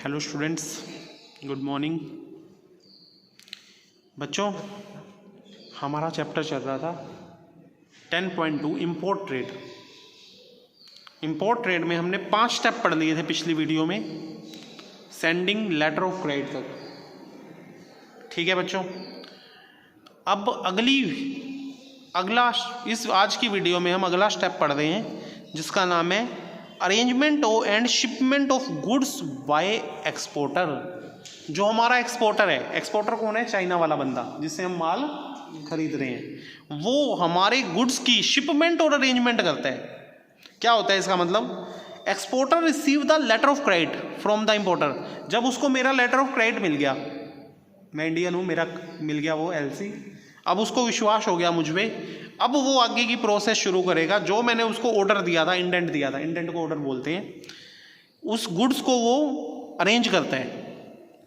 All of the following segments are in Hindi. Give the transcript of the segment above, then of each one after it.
Hello students, good morning. बच्चों, हमारा चैप्टर चल रहा था 10.2 इम्पोर्ट ट्रेड। इम्पोर्ट ट्रेड में हमने 5 स्टेप पढ़ लिए थे पिछली वीडियो में, सेंडिंग लेटर ऑफ क्रेडिट तक। ठीक है बच्चों, अब आज की वीडियो में हम अगला स्टेप पढ़ रहे हैं जिसका नाम है arrangement and shipment of goods by exporter. जो हमारा एक्सपोर्टर है, एक्सपोर्टर कौन है? चाइना वाला बंदा जिससे हम माल खरीद रहे हैं, वो हमारे गुड्स की शिपमेंट और अरेंजमेंट करता है। क्या होता है इसका मतलब? Exporter receive the letter of credit from the importer. जब उसको मेरा लेटर ऑफ क्रेडिट मिल गया, मैं इंडियन हूँ, मेरा मिल गया वो एलसी, अब उसको विश्वास हो गया मुझ में, अब वो आगे की प्रोसेस शुरू करेगा। जो मैंने उसको ऑर्डर दिया था, इंडेंट दिया था, इंडेंट को ऑर्डर बोलते हैं, उस गुड्स को वो अरेंज करता है।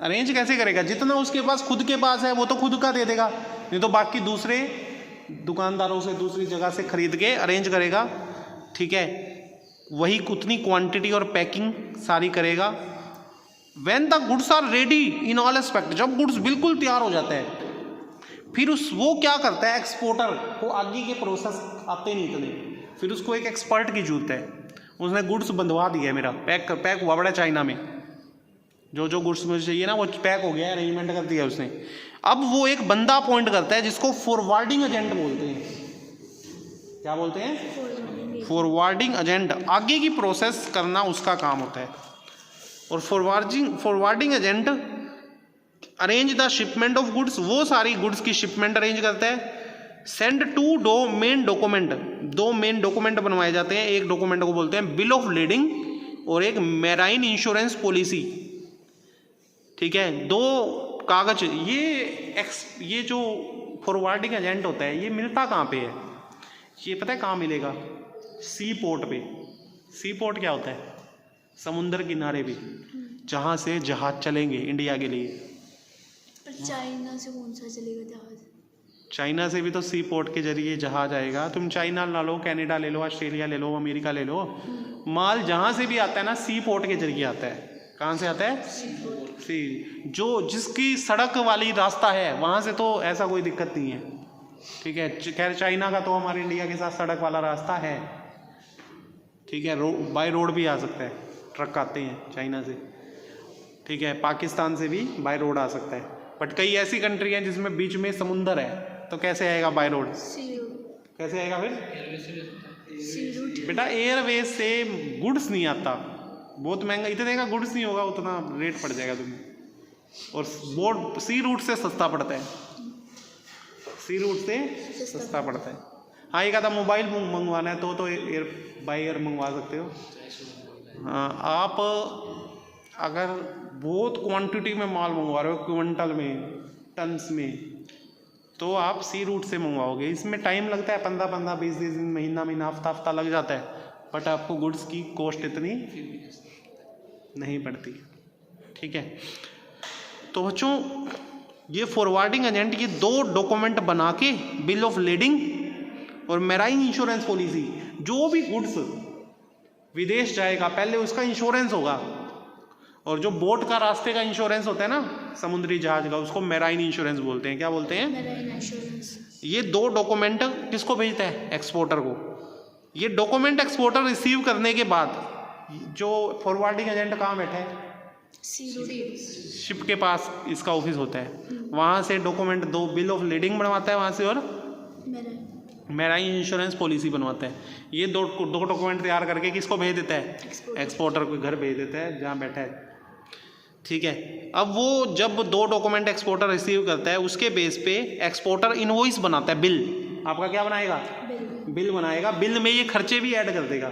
अरेंज कैसे करेगा? जितना उसके पास खुद के पास है वो तो खुद का दे देगा, नहीं तो बाकी दूसरे दुकानदारों से, दूसरी जगह से खरीद के अरेंज करेगा। ठीक है, वही उतनी क्वांटिटी और पैकिंग सारी करेगा। When the goods are ready in all aspect, जब गुड्स बिल्कुल तैयार हो जाते हैं, फिर वो क्या करता है? एक्सपोर्टर को आगे के प्रोसेस आते नहीं इतने, फिर उसको एक एक्सपर्ट की जरूरत है। उसने गुड्स बंधवा दिया है, मेरा पैक हुआ बड़ा चाइना में, जो गुड्स मुझे चाहिए ना वो पैक हो गया, अरेंजमेंट कर दिया उसने। अब वो एक बंदा अपॉइंट करता है जिसको फॉरवर्डिंग एजेंट बोलते हैं। क्या बोलते हैं? Forwarding agent. आगे की प्रोसेस करना उसका काम होता है। और forwarding agent arrange the shipment of goods, वो सारी गुड्स की शिपमेंट अरेंज करता है। Send two main document, 2 main document बनवाए जाते हैं। एक डॉक्यूमेंट को बोलते हैं बिल ऑफ लीडिंग और एक मैराइन इंश्योरेंस पॉलिसी। ठीक है, 2 कागज। ये जो फॉरवर्डिंग एजेंट होता है, ये मिलता कहाँ पे है? ये पता है कहाँ मिलेगा? सी पोर्ट पे। सी पोर्ट क्या होता है? समुद्र किनारे पे, जहाँ से जहाज चलेंगे इंडिया के लिए। चाइना से कौन सा चलेगा जहाज? चाइना से भी तो सी पोर्ट के जरिए जहाज आएगा। तुम चाइना ला लो, कनाडा ले लो, ऑस्ट्रेलिया ले लो, अमेरिका ले लो, माल जहाँ से भी आता है ना, सी पोर्ट के जरिए आता है। कहाँ से आता है? सी। जिसकी सड़क वाली रास्ता है वहाँ से तो ऐसा कोई दिक्कत नहीं है। ठीक है, खैर चाइना का तो हमारे इंडिया के साथ सड़क वाला रास्ता है। ठीक है, बाय रोड भी आ सकता है, ट्रक आते हैं चाइना से। ठीक है, पाकिस्तान से भी बाय रोड आ सकता है। बट कई ऐसी कंट्री हैं जिसमें बीच में समुंदर है, तो कैसे आएगा बाय रोड? कैसे आएगा फिर? बेटा एयरवेज से गुड्स नहीं आता, बहुत महंगा। इतने का गुड्स नहीं होगा, उतना रेट पड़ जाएगा तुम्हें। और बोर्ड सी रूट से सस्ता पड़ता है, सी रूट से सस्ता पड़ता है। हाँ, एक आधा मोबाइल मंगवाना है तो बाय एयर मंगवा सकते हो। हाँ, आप अगर बहुत क्वांटिटी में माल मंगवा रहे हो, क्विंटल में, टन्स में, तो आप सी रूट से मंगवाओगे। इसमें टाइम लगता है, 15-15, 20-20 दिन, महीना हफ्ता लग जाता है, बट आपको गुड्स की कॉस्ट इतनी नहीं पड़ती। ठीक है, तो बच्चों ये फॉरवर्डिंग एजेंट ये 2 डॉक्यूमेंट बना के, बिल ऑफ लीडिंग और मैराइन इंश्योरेंस पॉलिसी, जो भी गुड्स विदेश जाएगा पहले उसका इंश्योरेंस होगा। और जो बोट का, रास्ते का इंश्योरेंस होता है ना, समुद्री जहाज का, उसको मैराइन इंश्योरेंस बोलते हैं। क्या बोलते हैं? Marine insurance. ये 2 डॉक्यूमेंट किसको भेजता है? एक्सपोर्टर को। ये डॉक्यूमेंट एक्सपोर्टर रिसीव करने के बाद, जो फॉरवर्डिंग एजेंट कहाँ बैठा है? शिप के पास इसका ऑफिस होता है, वहाँ से डॉक्यूमेंट 2 बिल ऑफ लीडिंग बनवाता है वहाँ से, और मैराइन इंश्योरेंस पॉलिसी बनवाता है। ये 2 डॉक्यूमेंट तैयार करके किसको भेज देता है? एक्सपोर्टर को घर भेज देता है जहाँ बैठा है। ठीक है, अब वो जब 2 डॉक्यूमेंट एक्सपोर्टर रिसीव करता है, उसके बेस पे एक्सपोर्टर इनवॉइस बनाता है, बिल। आपका क्या बनाएगा? बिल बनाएगा। बिल में ये खर्चे भी ऐड कर देगा।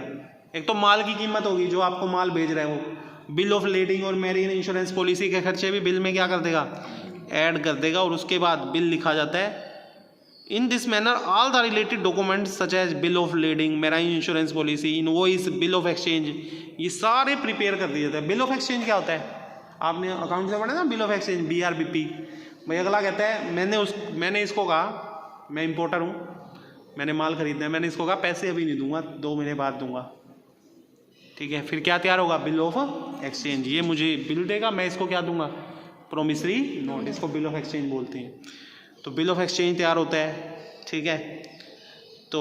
एक तो माल की कीमत होगी, जो आपको माल भेज रहा है वो, बिल ऑफ लीडिंग और मैरीन इंश्योरेंस पॉलिसी के खर्चे भी बिल में क्या कर देगा? ऐड कर देगा। और उसके बाद बिल लिखा जाता है, in this manner all the related documents such as bill of leading, marine insurance policy, invoice, bill of exchange, ये सारे प्रिपेयर कर दिए जाते हैं। बिल ऑफ एक्सचेंज क्या होता है? आपने अकाउंट से पढ़ा ना, बिल ऑफ एक्सचेंज, BRBP। भाई अगला कहता है, मैंने इसको कहा, मैं इंपोर्टर हूँ, मैंने माल खरीदना है, मैंने इसको कहा पैसे अभी नहीं दूंगा, 2 महीने बाद दूंगा। ठीक है, फिर क्या तैयार होगा, बिल ऑफ एक्सचेंज। ये मुझे बिल देगा, मैं इसको क्या दूंगा, प्रोमिसरी नोट, इसको बिल ऑफ एक्सचेंज बोलते हैं। तो बिल ऑफ एक्सचेंज तैयार होता है, ठीक है। तो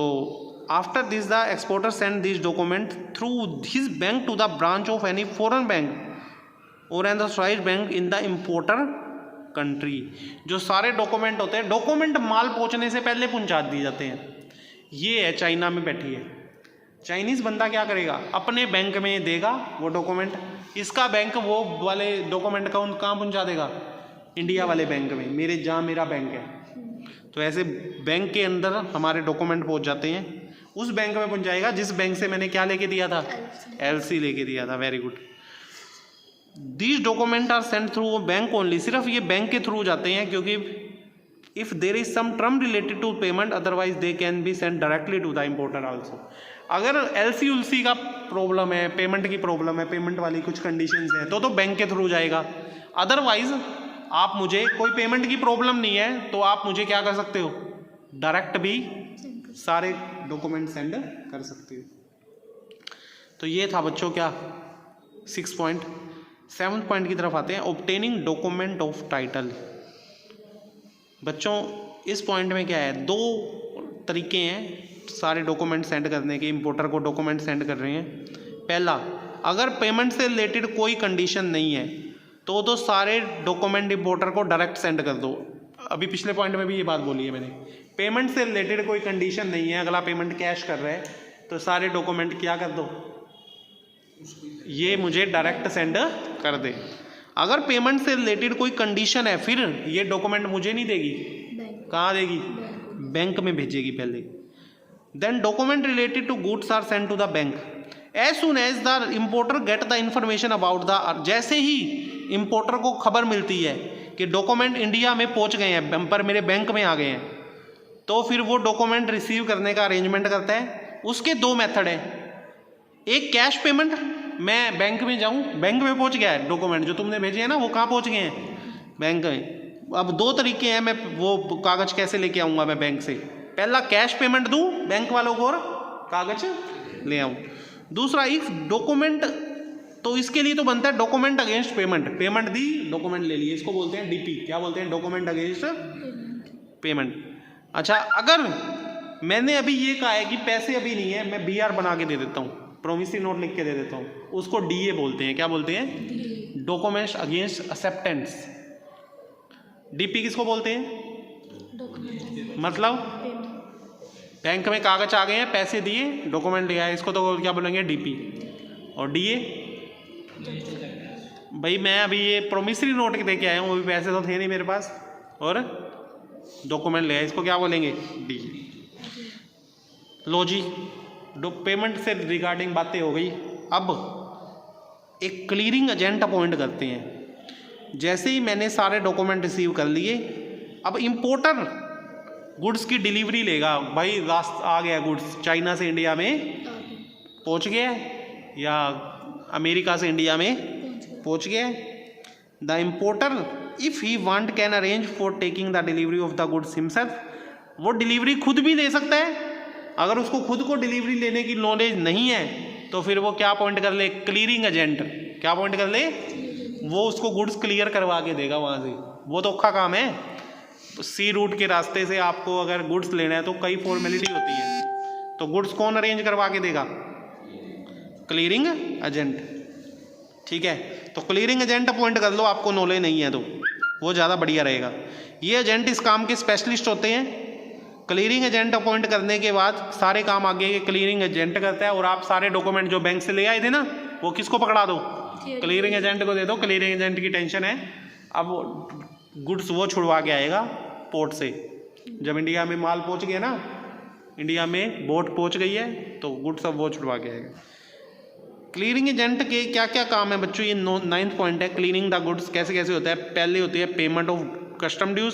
after this the exporter send this document through his bank to the branch of any foreign bank और an authorised bank in the importer country. जो सारे डॉक्यूमेंट होते हैं, डॉक्यूमेंट माल पहुंचने से पहले पहुंचा दिए जाते हैं। ये है चाइना में बैठी है, चाइनीज़ बंदा क्या करेगा, अपने बैंक में देगा वो डॉक्यूमेंट, इसका बैंक वो वाले डॉक्यूमेंट का कहाँ पहुंचा देगा, इंडिया वाले बैंक में, मेरे जहाँ मेरा बैंक है। तो ऐसे बैंक के अंदर हमारे डॉक्यूमेंट पहुंच जाते हैं, उस बैंक में पहुंच जाएगा जिस बैंक से मैंने क्या लेके दिया था, एलसी लेके दिया था। Very good. These document are send through bank only, सिर्फ ये बैंक के थ्रू जाते हैं, क्योंकि if there is some term related to payment otherwise they can be send directly to the importer also. अगर एलसी उलसी का प्रॉब्लम है, पेमेंट की प्रॉब्लम है, पेमेंट वाली कुछ कंडीशंस हैं, तो बैंक के थ्रू जाएगा। अदरवाइज आप मुझे, कोई पेमेंट की प्रॉब्लम नहीं है तो आप मुझे क्या कर सकते हो, डायरेक्ट भी सारे डॉक्यूमेंट सेंड कर सकते हो। तो ये था बच्चों क्या 6 पॉइंट। 7th पॉइंट की तरफ आते हैं, ऑब्टेनिंग डॉक्यूमेंट ऑफ टाइटल। बच्चों इस पॉइंट में क्या है, 2 तरीके हैं सारे डॉक्यूमेंट सेंड करने के। इंपोर्टर को डॉक्यूमेंट सेंड कर रहे हैं, पहला, अगर पेमेंट से रिलेटेड कोई कंडीशन नहीं है तो सारे डॉक्यूमेंट इंपोर्टर को डायरेक्ट सेंड कर दो। अभी पिछले पॉइंट में भी ये बात बोली है मैंने, पेमेंट से रिलेटेड कोई कंडीशन नहीं है, अगला पेमेंट कैश कर रहा है तो सारे डॉक्यूमेंट क्या कर दो, ये मुझे डायरेक्ट सेंड कर दे। अगर पेमेंट से रिलेटेड कोई कंडीशन है फिर ये डॉक्यूमेंट मुझे नहीं देगी, कहाँ देगी, बैंक में भेजेगी पहले। Then document related to goods are send to the bank as soon as the importer get the information about the, जैसे ही इम्पोर्टर को खबर मिलती है कि डॉक्यूमेंट इंडिया में पहुंच गए हैं, पर मेरे बैंक में आ गए हैं, तो फिर वो डॉक्यूमेंट रिसीव करने का अरेंजमेंट करता है। उसके 2 मेथड है, एक कैश पेमेंट, मैं बैंक में जाऊं, बैंक में पहुंच गया है डॉक्यूमेंट जो तुमने भेजे हैं ना, वो कहाँ पहुंच गए हैं, बैंक में। अब 2 तरीके हैं, मैं वो कागज कैसे लेके आऊँगा मैं बैंक से, पहला कैश पेमेंट दूँ बैंक वालों को और कागज ले आऊँ। दूसरा इफ डॉक्यूमेंट, तो इसके लिए तो बनता है document against payment, payment the document ले लिए, इसको बोलते हैं डीपी। क्या बोलते हैं, डॉक्यूमेंट अगेंस्ट पेमेंट। अच्छा, अगर मैंने अभी ये कहा है कि पैसे अभी नहीं है, मैं बीआर बना के दे देता हूँ, प्रोमिसरी नोट लिख के दे देता हूँ, उसको डीए बोलते हैं। क्या बोलते हैं, डॉक्यूमेंट्स अगेंस्ट एक्सेप्टेंस। डीपी किसको बोलते हैं, मतलब बैंक में कागज आ गए हैं, पैसे दिए, डॉक्यूमेंट ले आए, इसको तो क्या बोलेंगे, डीपी। और डीए, भाई मैं अभी ये प्रोमिसरी नोट दे के आया हूँ, अभी पैसे तो थे नहीं मेरे पास, और डॉक्यूमेंट ले आए, इसको क्या बोलेंगे, डीए। लो जी, पेमेंट से रिगार्डिंग बातें हो गई। अब एक क्लियरिंग एजेंट अपॉइंट करते हैं। जैसे ही मैंने सारे डॉक्यूमेंट रिसीव कर लिए, अब इंपोर्टर गुड्स की डिलीवरी लेगा। भाई रास्ता आ गया, गुड्स चाइना से इंडिया में पहुंच गया या अमेरिका से इंडिया में पहुंच गया। The importer if he want can arrange for taking the delivery of the goods himself. वो डिलीवरी खुद भी ले सकता है, अगर उसको खुद को डिलीवरी लेने की नॉलेज नहीं है तो फिर वो क्या अपॉइंट कर ले, क्लियरिंग एजेंट। क्या अपॉइंट कर ले, वो उसको गुड्स क्लियर करवा के देगा वहाँ से। वो तो औखा काम है, सी रूट के रास्ते से आपको अगर गुड्स लेना है तो कई फॉर्मेलिटी होती है, तो गुड्स कौन अरेंज करवा के देगा, क्लियरिंग एजेंट। ठीक है, तो क्लियरिंग एजेंट अपॉइंट कर लो, आपको नॉलेज नहीं है तो वो ज़्यादा बढ़िया रहेगा। ये एजेंट इस काम के स्पेशलिस्ट होते हैं। क्लियरिंग एजेंट अपॉइंट करने के बाद सारे काम आगे के क्लियरिंग एजेंट करता है, और आप सारे डॉक्यूमेंट जो बैंक से ले आए थे ना, वो किसको पकड़ा दो, क्लियरिंग एजेंट को दे दो। क्लियरिंग एजेंट की टेंशन है, अब गुड्स वो छुड़वा के आएगा पोर्ट से। जब इंडिया में माल पहुंच गया ना, इंडिया में बोट पहुंच गई है, तो गुड्स अब वो छुड़वा के आएगा। क्लियरिंग एजेंट के क्या क्या काम है बच्चों, ये 9th पॉइंट है। क्लीनिंग द गुड्स कैसे कैसे होता है, पहले होती है पेमेंट ऑफ कस्टम ड्यूज।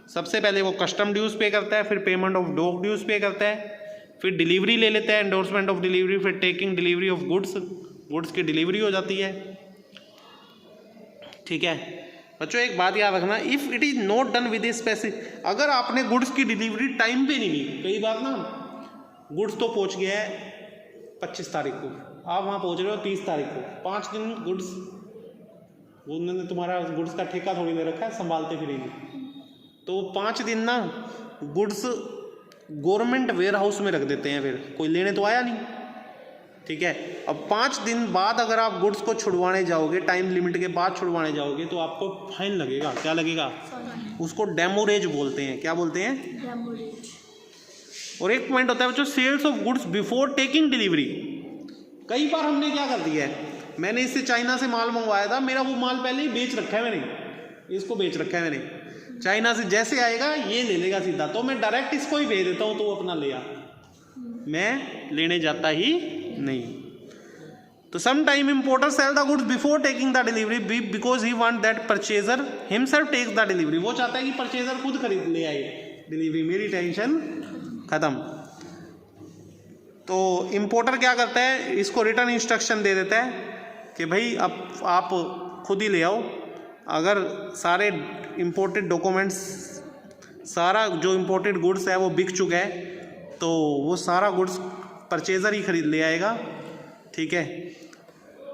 सबसे पहले वो कस्टम ड्यूज पे करता है, फिर पेमेंट ऑफ डॉक ड्यूज पे करता है, फिर डिलीवरी ले लेता है, एंडोर्समेंट ऑफ डिलीवरी, फिर taking delivery of goods, goods की डिलीवरी हो जाती है। ठीक है बच्चों, एक बात याद रखना, if it is not done with a specific, अगर आपने गुड्स की डिलीवरी टाइम पे नहीं दी, कई बार ना गुड्स तो पहुंच गया है 25 तारीख को, आप वहाँ पहुँच रहे हो 30 तारीख को, 5 दिन गुड्स, उन्होंने तुम्हारा गुड्स का ठेका थोड़ी दे रखा है, संभालते फिरेंगे। तो 5 दिन ना गुड्स गवर्नमेंट वेयर हाउस में रख देते हैं, फिर कोई लेने तो आया नहीं, ठीक है। अब 5 दिन बाद अगर आप गुड्स को छुड़वाने जाओगे, टाइम लिमिट के बाद छुड़वाने जाओगे, तो आपको फाइन लगेगा। क्या लगेगा? उसको डेमोरेज बोलते हैं। क्या बोलते हैं? डेमोरेज। और एक पॉइंट होता है बच्चों, sales of goods before taking delivery. कई बार हमने क्या कर दिया है, मैंने इससे चाइना से माल मंगवाया था, मेरा वो माल पहले ही बेच रखा है मैंने, इसको बेच रखा है मैंने, चाइना से जैसे आएगा ये ले लेगा सीधा, तो मैं डायरेक्ट इसको ही भेज देता हूँ, तो वो अपना ले आ, मैं लेने जाता ही नहीं। तो some time importer sell the goods before taking the delivery because he want that purchaser himself takes the delivery. वो चाहता है कि परचेजर खुद खरीद ले आए डिलीवरी, मेरी टेंशन खत्म। तो इम्पोर्टर क्या करता है, इसको रिटर्न इंस्ट्रक्शन दे देता है कि भाई अब आप खुद ही ले आओ। अगर सारे इम्पोर्टेड डॉक्यूमेंट्स, सारा जो इम्पोर्टेड गुड्स है वो बिक चुका है, तो वो सारा गुड्स परचेजर ही खरीद ले आएगा, ठीक है।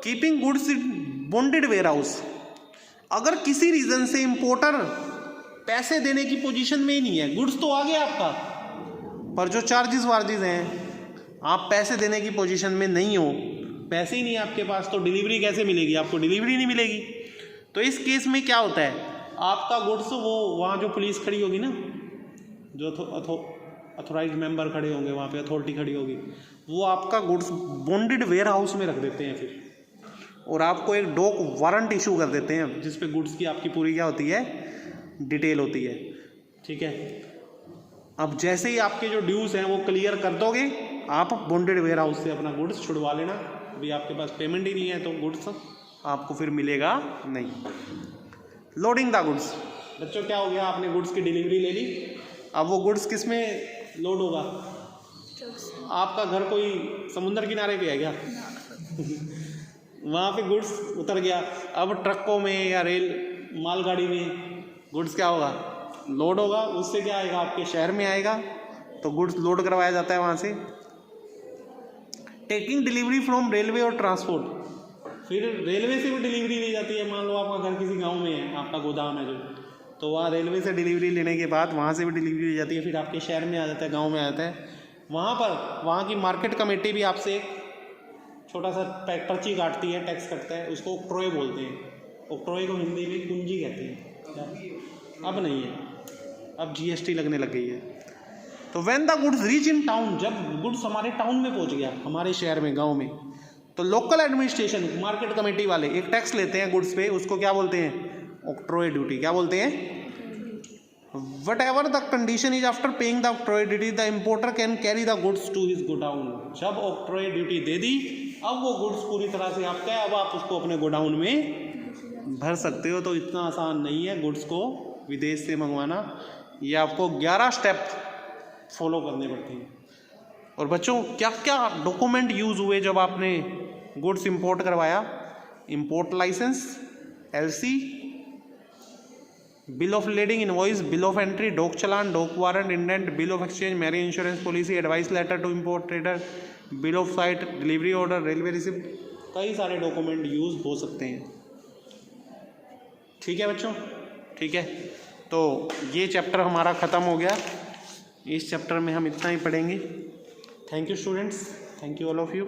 Keeping goods in bonded warehouse. अगर किसी रीज़न से इम्पोर्टर पैसे देने की पोजीशन में ही नहीं है, गुड्स तो आ गया आपका, पर जो चार्जेस वार्जेस हैं, आप पैसे देने की पोजीशन में नहीं हो, पैसे ही नहीं है आपके पास, तो डिलीवरी कैसे मिलेगी? आपको डिलीवरी नहीं मिलेगी। तो इस केस में क्या होता है, आपका गुड्स, वो वहाँ जो पुलिस खड़ी होगी ना, जो अथोराइज्ड मेंबर खड़े होंगे वहाँ पे, अथॉरिटी खड़ी होगी, वो आपका गुड्स बॉन्डेड वेयर हाउस में रख देते हैं फिर, और आपको एक डॉक वारंट इशू कर देते हैं जिस पे गुड्स की आपकी पूरी क्या होती है, डिटेल होती है, ठीक है। अब जैसे ही आपके जो ड्यूज हैं वो क्लियर कर दोगे, आप बॉन्डेड वेयर हाउस से अपना गुड्स छुड़वा लेना। अभी आपके पास पेमेंट ही नहीं है, तो गुड्स आपको फिर मिलेगा नहीं। Loading the goods. बच्चों क्या हो गया, आपने गुड्स की डिलीवरी ले ली, अब वो गुड्स किस में लोड होगा? आपका घर कोई समुद्र किनारे पे है क्या? वहाँ पे गुड्स उतर गया, अब ट्रकों में या रेल मालगाड़ी में गुड्स क्या होगा, लोड होगा। उससे क्या आएगा, आपके शहर में आएगा, तो गुड्स लोड करवाया जाता है वहाँ से। टेकिंग डिलीवरी फ्रॉम रेलवे और ट्रांसपोर्ट, फिर रेलवे से भी डिलीवरी ली जाती है। मान लो आपका घर किसी गांव में है, आपका गोदाम है जो, तो वहाँ रेलवे से डिलीवरी लेने के बाद वहाँ से भी डिलीवरी ली जाती है, फिर आपके शहर में आ जाता है, गाँव में आ जाता है। वहाँ पर वहाँ की मार्केट कमेटी भी आपसे एक छोटा सा पर्ची काटती है, टैक्स कटता है, उसको ऑक्ट्रॉय बोलते हैं। ऑक्ट्रॉय को हिंदी में कुंजी कहते हैं। अब नहीं है, अब जीएसटी लगने लग गई है। तो when the goods reach in town, जब गुड्स हमारे टाउन में पहुंच गया, हमारे शहर में, गांव में, तो लोकल एडमिनिस्ट्रेशन, मार्केट कमेटी वाले एक टैक्स लेते हैं गुड्स पे, उसको क्या बोलते हैं, ऑक्ट्रॉय ड्यूटी। क्या बोलते हैं? Whatever the condition is after paying the octroi duty, the importer can carry the goods to his godown। जब octroi ड्यूटी दे दी, अब वो गुड्स पूरी तरह से आपका है, अब आप उसको अपने गोडाउन में भर सकते हो। तो इतना आसान नहीं है गुड्स को विदेश से मंगवाना, ये आपको 11 स्टेप फॉलो करने पड़ते हैं। और बच्चों क्या क्या डॉक्यूमेंट यूज़ हुए जब आपने गुड्स इंपोर्ट करवाया? Import licence, LC, bill of lading, invoice, bill of entry, dock challan, dock warrant, indent, bill of exchange, marriage insurance policy, advice letter to import trader, bill of sight, delivery order, railway receipt, कई सारे डॉक्यूमेंट यूज़ हो सकते हैं। ठीक है बच्चों, ठीक है। तो ये चैप्टर हमारा ख़त्म हो गया, इस चैप्टर में हम इतना ही पढ़ेंगे। Thank you students, thank you all of you.